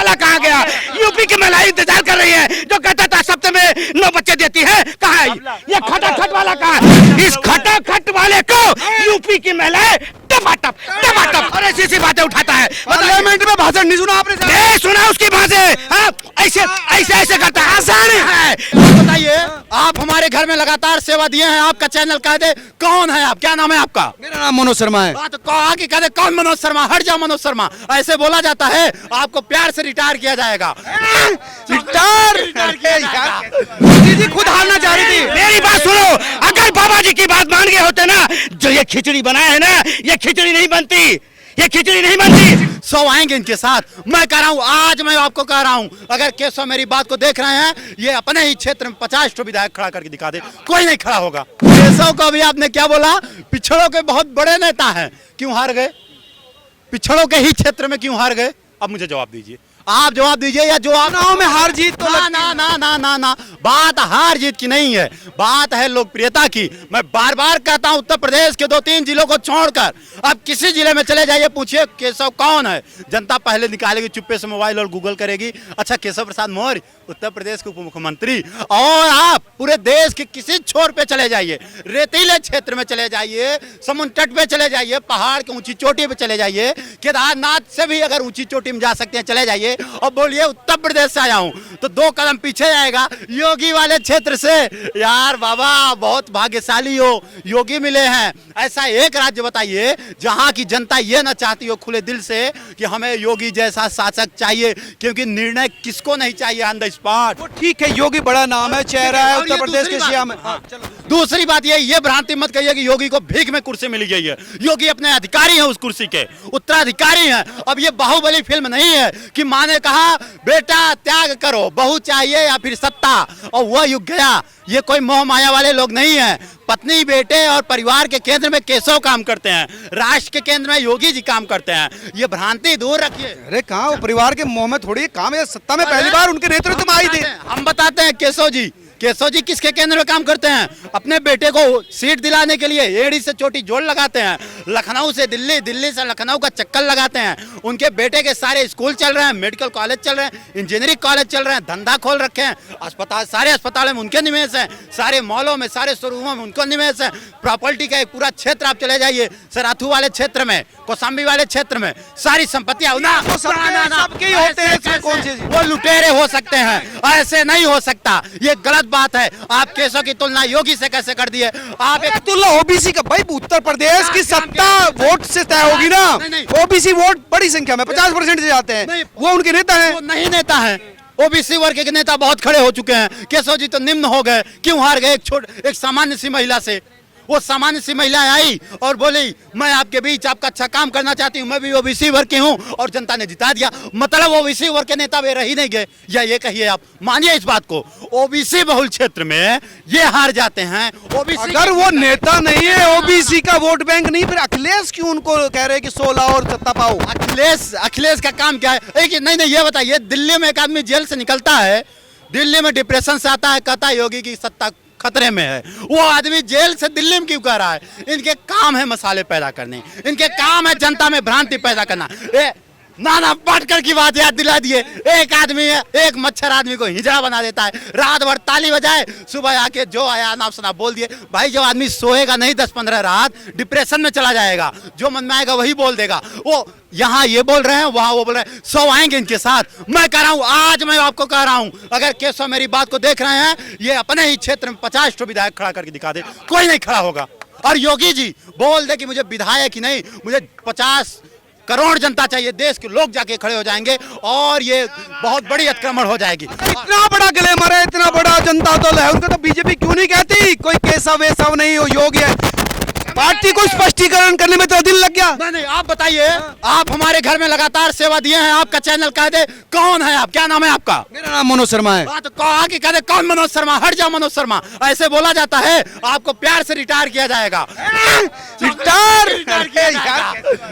वाला कहाँ गया? यूपी की महिलाएं इंतजार कर रही है, जो कहता था सप्ताह में 9 बच्चे देती है, कहाँ है ये खटाखट वाला? कहाँ है इस खटाखट वाले को? यूपी की महिलाएं टमाटम और ऐसी बातें उठाता है। पार्लियामेंट में भाषण नहीं सुना आपने? नहीं सुना उसकी बातें। ऐसे करता है, आसान है। बताइए, आप हमारे घर में लगातार सेवा दिए हैं, आपका चैनल कह दे कौन है आप, क्या नाम है आपका? मेरा नाम मनोज शर्मा है। तो आगे कह दे कौन मनोज शर्मा, हट जाओ मनोज शर्मा, ऐसे बोला जाता है। आपको प्यार से रिटायर किया जाएगा। मोदी जी खुद हारना चाह रही थी। मेरी बात सुनो, अगर बाबा जी की बात मान गए होते ना, जो ये खिचड़ी बनाए है ना, ये खिचड़ी नहीं बनती, ये खिचड़ी नहीं बनती। सो आएंगे इनके साथ। मैं कह रहा हूँ, आज मैं आपको कह रहा हूँ, अगर केशव मेरी बात को देख रहे हैं, ये अपने ही क्षेत्र में 50 विधायक खड़ा करके दिखा दे, कोई नहीं खड़ा होगा। केशव को अभी आपने क्या बोला? पिछड़ों के बहुत बड़े नेता हैं, क्यों हार गए? पिछड़ों के ही क्षेत्र में क्यों हार गए? अब मुझे जवाब दीजिए, आप जवाब दीजिए। या जवाब चुनाव में हार जीत तो ना ना ना ना ना ना, बात हार जीत की नहीं है, बात है लोकप्रियता की। मैं बार बार कहता हूं, उत्तर प्रदेश के 2-3 जिलों को छोड़कर अब किसी जिले में चले जाइए, पूछिए केशव कौन है, जनता पहले निकालेगी, चुप्पे से मोबाइल और गूगल करेगी, अच्छा केशव प्रसाद मौर्य उत्तर प्रदेश के उप मुख्यमंत्री। और आप पूरे देश के किसी छोर पे चले जाइए, रेतीले क्षेत्र में चले जाइए, समुद्र तट पे चले जाइए, पहाड़ की ऊंची चोटी पे चले जाइए, केदारनाथ से भी अगर ऊंची चोटी में जा सकते हैं चले जाइए, और बोलिए उत्तर प्रदेश से आया हूं, तो 2 कदम पीछे जाएगा योगी वाले क्षेत्र से। यार बाबा, बहुत भाग्यशाली हो, योगी मिले हैं। ऐसा एक राज्य बताइए जहां की जनता ये ना चाहती हो खुले दिल से कि हमें योगी जैसा शासक चाहिए, क्योंकि निर्णय किसको नहीं चाहिए ऑन द स्पॉट। वो ठीक है, योगी बड़ा नाम है, चेहरा है उत्तर प्रदेश के सीएम है। दूसरी बात ये भ्रांति मत कहिए कि योगी को भीख में कुर्सी मिल गई है। योगी अपने अधिकारी हैं, उस कुर्सी के उत्तराधिकारी हैं। अब ये बाहुबली फिल्म नहीं है कि माँ ने कहा बेटा त्याग करो, बहू चाहिए या फिर सत्ता, और वह युग गया। ये कोई मोह माया वाले लोग नहीं है। पत्नी, बेटे और परिवार के केंद्र में केशव काम करते हैं, राष्ट्र के केंद्र में योगी जी काम करते हैं। ये भ्रांति दूर रखिए। अरे कहाँ, वो परिवार के मोह में थोड़ी काम है, सत्ता में पहली बार उनके नेतृत्व में आई थी। हम बताते हैं, केशव जी किसके केंद्र में काम करते हैं? अपने बेटे को सीट दिलाने के लिए एड़ी से चोटी जोड़ लगाते हैं, लखनऊ से दिल्ली, दिल्ली से लखनऊ का चक्कर लगाते हैं। उनके बेटे के सारे स्कूल चल रहे हैं, मेडिकल कॉलेज चल रहे हैं, इंजीनियरिंग कॉलेज चल रहे हैं, धंधा खोल रखे हैं, अस्पताल, सारे अस्पतालों में उनके निवेश है, सारे मॉलों में, सारे शोरूमों में उनको निवेश है। प्रॉपर्टी का एक पूरा क्षेत्र आप चले जाइए, सराथू वाले क्षेत्र में, कौशाम्बी वाले क्षेत्र में, सारी संपत्तियां सबके होते हैं, कौन सी वो लुटेरे हो सकते हैं, ऐसे नहीं हो सकता, ये गलत बात है। आप केशव की तुलना योगी से कैसे कर दिए? आप एक तुलना ओबीसी का, भाई उत्तर प्रदेश की सत्ता वोट से तय होगी ना। ओबीसी वोट बड़ी संख्या में 50% से जाते हैं, वो उनके नेता हैं। वो नहीं नेता है, ओबीसी वर्ग के नेता बहुत खड़े हो चुके हैं। केशव जी तो निम्न हो गए, क्यों हार गए? एक सामान्य सी महिला से। वो सामान्य सी महिला आई और बोली मैं आपके बीच आपका अच्छा काम करना चाहती हूँ, मैं भी ओबीसी वर्ग की हूँ, और जनता ने जिता दिया। मतलब ओबीसी वर्ग के नेता वे रह ही नहीं गए, या ये कहिए आप, मानिए इस बात को, ओबीसी बहुल क्षेत्र में ये हार जाते हैं। ओबीसी अगर वो नेता नहीं है, ओबीसी का वोट बैंक नहीं, फिर अखिलेश क्यों उनको कह रहे हैं कि 16 और सत्ता पाओ? अखिलेश का काम क्या है? नहीं, ये बताइए, दिल्ली में एक आदमी जेल से निकलता है, दिल्ली में डिप्रेशन से आता है, कहता है योगी की सत्ता खतरे में है, वो आदमी जेल से दिल्ली में क्यों कर रहा है? इनके काम है मसाले पैदा करने, इनके काम है जनता में भ्रांति पैदा करना। नाना पाटकर की बात याद दिला दिए। एक आदमी है, एक मच्छर आदमी को हिजड़ा बना देता है, रात भर ताली बजाए, सुबह आके जो आया नाम सुना बोल दिए। भाई जो आदमी सोएगा नहीं 10-15 रात, डिप्रेशन में चला जाएगा, जो मन में आएगा वही बोल देगा। वो यहाँ ये बोल रहे हैं, वहाँ वो बोल रहे हैं, सो आएंगे इनके साथ। मैं कह रहा हूँ, आज मैं आपको कह रहा हूँ, अगर केशव मेरी बात को देख रहे हैं, ये अपने ही क्षेत्र में 50 विधायक खड़ा करके दिखा दे, कोई नहीं खड़ा होगा। और योगी जी बोल दे कि मुझे विधायक ही नहीं, मुझे 50 करोड़ जनता चाहिए, देश के लोग जाके खड़े हो जाएंगे और ये बहुत बड़ी अतिक्रमण हो जाएगी। इतना बड़ा ग्लैमर है, इतना बड़ा जनता दल है, उनको तो बीजेपी क्यों नहीं कहती? कोई केशव वेशव नहीं हो, योगी है। पार्टी को स्पष्टीकरण करने में तो दिन लग गया। नहीं, आप बताइए, आप हमारे घर में लगातार सेवा दिए हैं, आपका चैनल कह दे कौन है आप, क्या नाम है आपका? मेरा नाम मनोज शर्मा है। तो आगे कह दे कौन मनोज शर्मा, हट जाओ मनोज शर्मा, ऐसे बोला जाता है। आपको प्यार से रिटायर किया जाएगा। रिटायर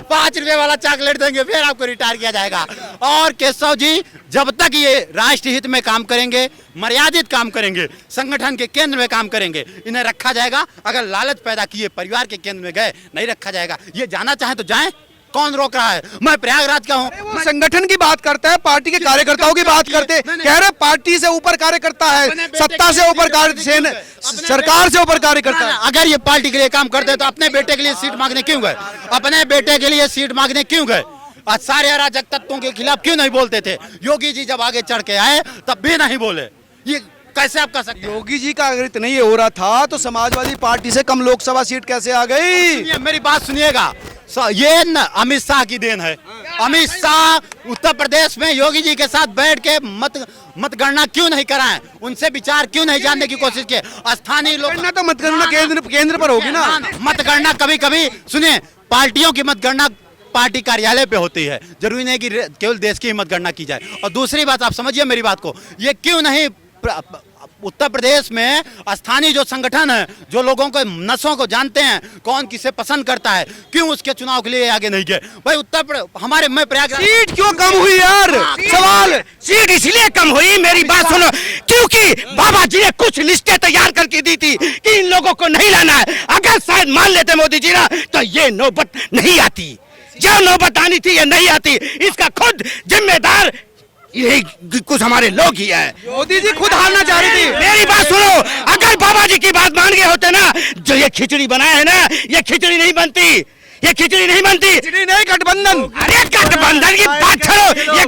5 रुपए वाला चॉकलेट देंगे, फिर आपको रिटायर किया जाएगा। और केशव जी जब तक ये राष्ट्र हित में काम करेंगे, मर्यादित काम करेंगे, संगठन के केंद्र में काम करेंगे, इन्हें रखा जाएगा। अगर लालच पैदा किए परिवार के केंद्र में गए, नहीं रखा जाएगा। ये जाना चाहे तो जाएं, कौन रोक रहा है? मैं प्रयागराज का हूँ। वो संगठन की बात करता है, पार्टी के कार्यकर्ताओं की बात करते, कह रहे पार्टी से ऊपर कार्यकर्ता है, सत्ता से ऊपर सरकार से ऊपर कार्यकर्ता है। अगर ये पार्टी के लिए काम करते तो अपने बेटे के लिए सीट मांगने क्यों गए? अपने बेटे के लिए सीट मांगने क्यों गए? आज सारे अराजक तत्वों के खिलाफ क्यों नहीं बोलते थे? योगी जी जब आगे चढ़ के आए तब भी नहीं बोले। ये कैसे आप कह सकते? योगी जी का अगर इतना ये हो रहा था तो समाजवादी पार्टी से कम लोकसभा सीट कैसे आ गई? मेरी बात सुनिएगा, ये न अमित शाह की देन है। अमित शाह उत्तर प्रदेश में योगी जी के साथ बैठ के मतगणना क्यों नहीं कराएं? उनसे विचार क्यों नहीं जानने की कोशिश की? स्थानीय लोग तो मतगणना केंद्र पर होगी ना। मतगणना कभी कभी सुनिए, पार्टियों की मतगणना पार्टी कार्यालय पे होती है, जरूरी नहीं कि केवल देश की ही मतगणना की जाए। और दूसरी बात, आप समझिए मेरी बात को, ये क्यों नहीं उत्तर प्रदेश में स्थानीय जो संगठन है, जो लोगों को नसों को जानते हैं, कौन किसे पसंद करता है, क्यों उसके चुनाव के लिए आगे नहीं गए? भाई हमारे मैं प्रयागराज सीट क्यों कम हुई यार? सवाल सीट इसलिए कम हुई, मेरी बात सुनो, क्योंकि बाबा जी ने कुछ लिस्टें तैयार करके दी थी कि इन लोगों को नहीं लाना है। अगर शायद मान लेते मोदी जी ना तो ये नौबत नहीं आती। जो नौबत आनी थी ये नहीं आती। इसका खुद जिम्मेदार यही कुछ हमारे लोग ही है। मोदी जी खुद हारना चाह रही थी। मेरी बात सुनो, अगर बाबा जी की बात मान गए होते ना, जो ये खिचड़ी बनाए है ना, ये खिचड़ी नहीं बनती, ये खिचड़ी नहीं बनती। खिचड़ी नहीं, गठबंधन। अरे गठबंधन की बात छोड़ो, ये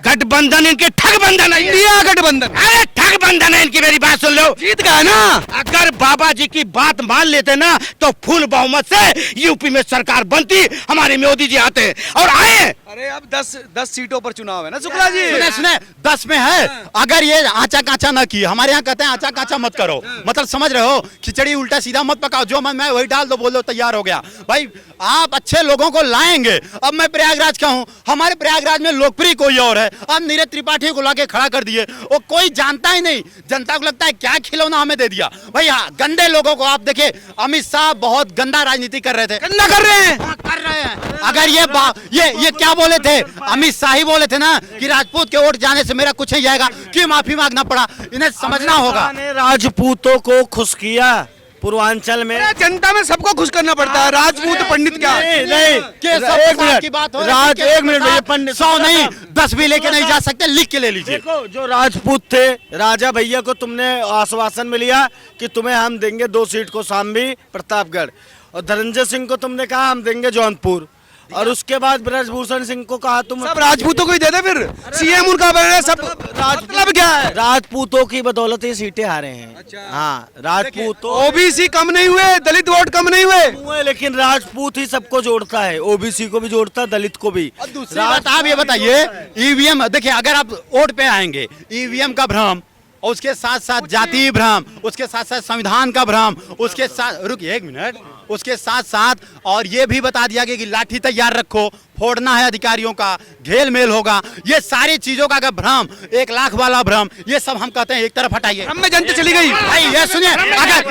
गठबंधन इनके ठगबंधन है। इंडिया गठबंधन, अरे ठगबंधन है इनकी। मेरी बात सुन लो, जीत गया ना। अगर बाबा जी की बात मान लेते ना तो फुल बहुमत से यूपी में सरकार बनती, हमारे मोदी जी आते और आए। अरे अब 10 सीटों पर चुनाव है ना शुक्ला जी। सुने 10 में है। अगर ये आचा काचा ना की, हमारे यहाँ कहते हैं आचा काचा मत करो, मतलब समझ रहे हो, खिचड़ी उल्टा सीधा मत पकाओ, जो मन में वही डाल दो, बोलो तैयार हो गया। भाई आप अच्छे लोगों को लाएंगे। अब मैं प्रयागराज का हूँ, हमारे प्रयागराज में लोकप्रिय कोई और है, अब नीरज त्रिपाठी को लाके खड़ा कर दिए, वो कोई जानता ही नहीं। जनता को लगता है क्या खिलौना हमें दे दिया। भाई गंदे लोगों को आप देखिए, अमित शाह बहुत गंदा राजनीति कर रहे थे। गंदा कर रहे हैं, कर रहे हैं। अगर ये क्या बोले थे? अमित शाह ही बोले थे ना कि राजपूत के वोट जाने से मेरा कुछ नहीं जाएगा, क्यों माफी मांगना पड़ा? इन्हें समझना होगा। राजपूतों को खुश किया पूर्वांचल में। जनता में सबको खुश करना पड़ता है, राजपूत पंडित क्या? नहीं एक मिनट की बात हो राज, एक मिनट में पंडित 100 नहीं 10 भी लेके नहीं जा सकते, लिख के ले लीजिए। देखो, जो राजपूत थे, राजा भैया को तुमने आश्वासन में लिया कि तुम्हें हम देंगे 2 सीट को शाम्भी प्रतापगढ़, और धनंजय सिंह को तुमने कहा हम देंगे जौनपुर, और उसके बाद ब्रजभूषण सिंह को कहा तुम सब राजपूतों को ही दे दे। फिर सीएम उनका बन रहा है, सब मतलब क्या है? राजपूतों की बदौलत ये सीटें हारे हैं। अच्छा। हाँ, राजपूत ओबीसी कम नहीं हुए, दलित वोट कम नहीं हुए, लेकिन राजपूत ही सबको जोड़ता है, ओबीसी को भी जोड़ता है, दलित को भी। दूसरी बात आप ये बताइए, ईवीएम देखिए, अगर आप वोट पे आएंगे, ईवीएम का भ्रम, और उसके साथ साथ जातीय भ्रम, उसके साथ साथ संविधान का भ्रम, उसके साथ रुकिए एक मिनट, उसके साथ साथ और ये भी बता दिया गया कि लाठी तैयार रखो, फोड़ना है अधिकारियों का, घेल मेल होगा। ये सारी चीजों का अगर भ्रम, 1 लाख वाला भ्रम, ये सब हम कहते हैं एक तरफ हटाइए। भ्रम में जनता चली गई। भाई ये सुनिए,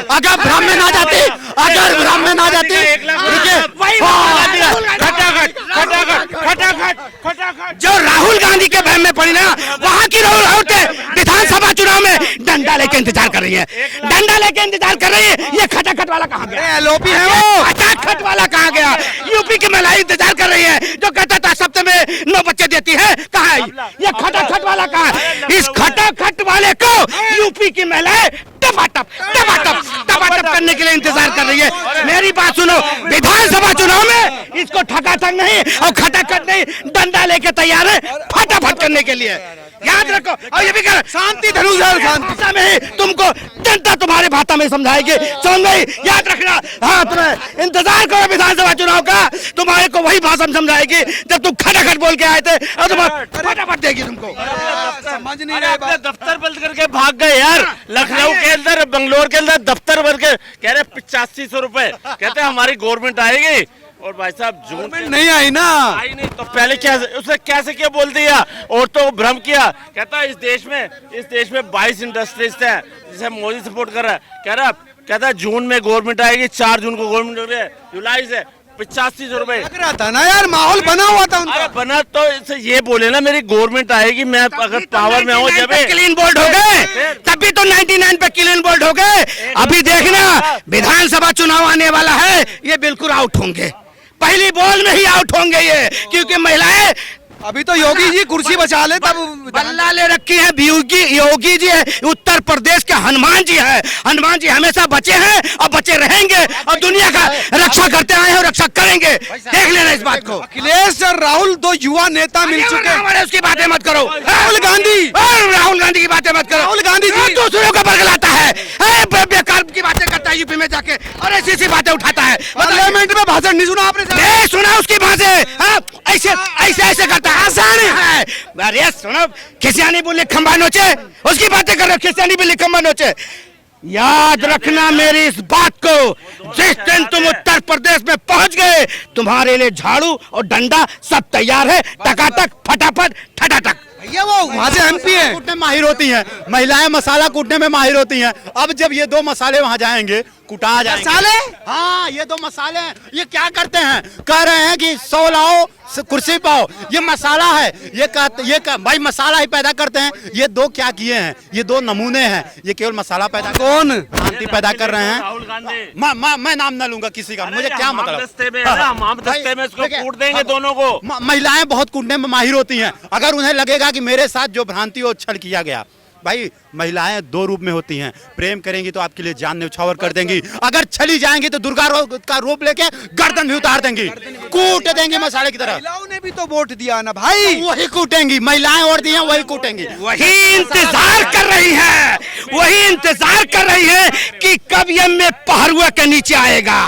अगर भ्रम में ना जाती, अगर भ्रम में ना जाती, जो राहुल गांधी के बहन में पड़ी ना, वहाँ की राहुल औरतें विधानसभा चुनाव में डंडा लेके इंतजार कर रही है, डंडा लेके इंतजार कर रही है। ये खटाखट वाला कहाँ गया? एलओपी है वो, खटाखट वाला कहाँ गया? यूपी की महिलाएं इंतजार कर रही है, जो कहता था सप्ताह में 9 बच्चे देती है, कहाँ है? ये खटाखट वाला कहाँ है? इस खटाखट वाले को यूपी की महिलाएं टपाटप करने के लिए इंतजार कर रही है। मेरी बात सुनो, विधानसभा चुनाव में इसको ठकाठक नहीं और खटाखट नहीं, डंडा लेके तैयार है फटाफट करने के लिए। याद रखो, और ये भी कर शांति धनुषर भाषा में ही तुमको जनता तुम्हारे भाषा में समझाएगी, समझ गई? याद रखना। हाँ, तुम्हें इंतजार करो विधानसभा चुनाव का, तुम्हारे को वही भाषा में समझाएगी जब तुम खटाखट बोल के आए थे, और तुम्हें फटाफट देगी तुमको। समझ नहीं रहे, दफ्तर बंद करके भाग गए यार। लखनऊ के अंदर, बंगलोर के अंदर दफ्तर बंद के कह रहे 8500 रुपए, कहते हमारी गवर्नमेंट आएगी, और भाई साहब जून नहीं आई ना, आई नहीं तो पहले क्या उसने कैसे क्या बोल दिया, और तो भ्रम किया। कहता इस देश में 22 इंडस्ट्रीज है जिसे मोदी सपोर्ट कर रहा है, कहता जून में गवर्नमेंट आएगी, 4 जून को गवर्नमेंट हो रही है, जुलाई से 8500 रुपए लग रहा था ना यार, माहौल बना हुआ था उनका। अरे बना तो इसे ये बोले ना मेरी गवर्नमेंट आएगी, मैं अगर पावर में हूँ, जब क्लीन बोल्ड हो गए, तभी तो 99 पे क्लीन बोल्ड हो गए। अभी देखना विधानसभा चुनाव आने वाला है, ये बिल्कुल आउट होंगे, पहली बॉल में ही आउट होंगे ये, क्योंकि महिलाएं अभी तो योगी जी कुर्सी बचा ले तब बल्ला ले रखी है। योगी जी है उत्तर प्रदेश के हनुमान जी है। हनुमान जी हमेशा बचे हैं और बचे रहेंगे और दुनिया का रक्षा करते आए हैं और रक्षा करेंगे। देख लेना इस बात को। अखिलेश और राहुल दो युवा नेता मिल चुके हैं। हमारे उसकी बातें मत करो। राहुल गांधी राहुल गांधी की बातें मत करो। राहुल गांधी जी दूसरों को बरगलाता है, बेकार की बातें करता है यूपी में जाके और ऐसी ऐसी बातें उठाता है। पार्लियामेंट में भाषण नहीं सुना आपने? नहीं सुना उसकी बातें। ऐसे ऐसे ऐसे करता है, आसान है। अरे सुनो, खिसियानी बोले खंबा नोचे, उसकी बातें कर रहे हो। खिसियानी बोले खंबा नोचे। याद रखना मेरी इस बात को, जिस दिन तुम उत्तर प्रदेश में पहुंच गए, तुम्हारे लिए झाड़ू और डंडा सब तैयार है। टकाटक फटाफट ठटाटक। भैया वो वहाँ से एमपी है, कूटने में माहिर होती हैं महिलाएं, मसाला कूटने में माहिर होती हैं। अब जब ये दो मसाले वहां जाएंगे, कुटा जाएंगे। मसाले? हाँ, ये दो मसाले हैं। ये क्या करते हैं? कह रहे हैं कि 100 लाओ कुर्सी पाओ। ये मसाला है। भाई मसाला ही पैदा करते हैं। ये दो क्या किए हैं? ये दो नमूने हैं। ये केवल मसाला पैदा, कौन भ्रांति पैदा कर रहे हैं। राहुल गांधी। मैं नाम ना लूंगा किसी का, मुझे क्या मतलब। दस्ते में है ना, हम दस्ते में इसको देखिए, कूट देंगे दोनों को। महिलाएं बहुत कूटने में माहिर होती हैं। अगर उन्हें लगेगा कि मेरे साथ जो भ्रांति और छल किया गया, भाई महिलाएं दो रूप में होती हैं। प्रेम करेंगी तो आपके लिए जान न्यौछावर कर देंगी। अगर चली जाएंगी तो दुर्गा का रूप लेके गर्दन भी उतार देंगी, कूट देंगी मसाले की तरह। महिलाओं ने भी तो वोट दिया ना भाई। वही कूटेंगी, महिलाएं और दी हैं वही कूटेंगी। वही इंतजार कर रही है, वही इंतजार कर रही है कि कब ये मैं पहरुआ के नीचे आएगा,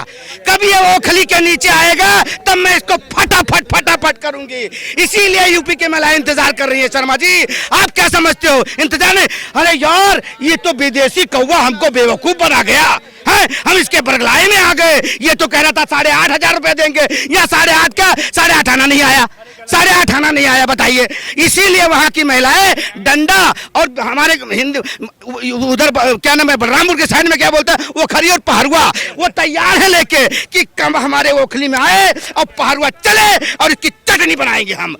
कब ये ओखली के नीचे आएगा, तब मैं इसको फटाफट फटाफट करूंगी। इसीलिए यूपी के महिलाएं इंतजार कर रही है। शर्मा जी, आप क्या समझते हो? इंतजार नहीं? अरे यार, ये तो विदेशी कौवा हमको बेवकूफ बना गया है। हम इसके बरगलाए में आ गए। ये तो कह रहा था 8,500 रुपए देंगे, या 8,500 क्या 8,500 आना नहीं आया, 8,500 आना नहीं आया, बताइए। इसीलिए वहां की महिलाएं डंडा और हमारे हिंदू उधर क्या नाम है बलरामपुर के साइड में क्या बोलता है, वो खरी और पहरुआ, वो तैयार है लेके कि कब हमारे ओखली में आए और पहरुआ चले और इसकी चटनी बनाएंगे हम।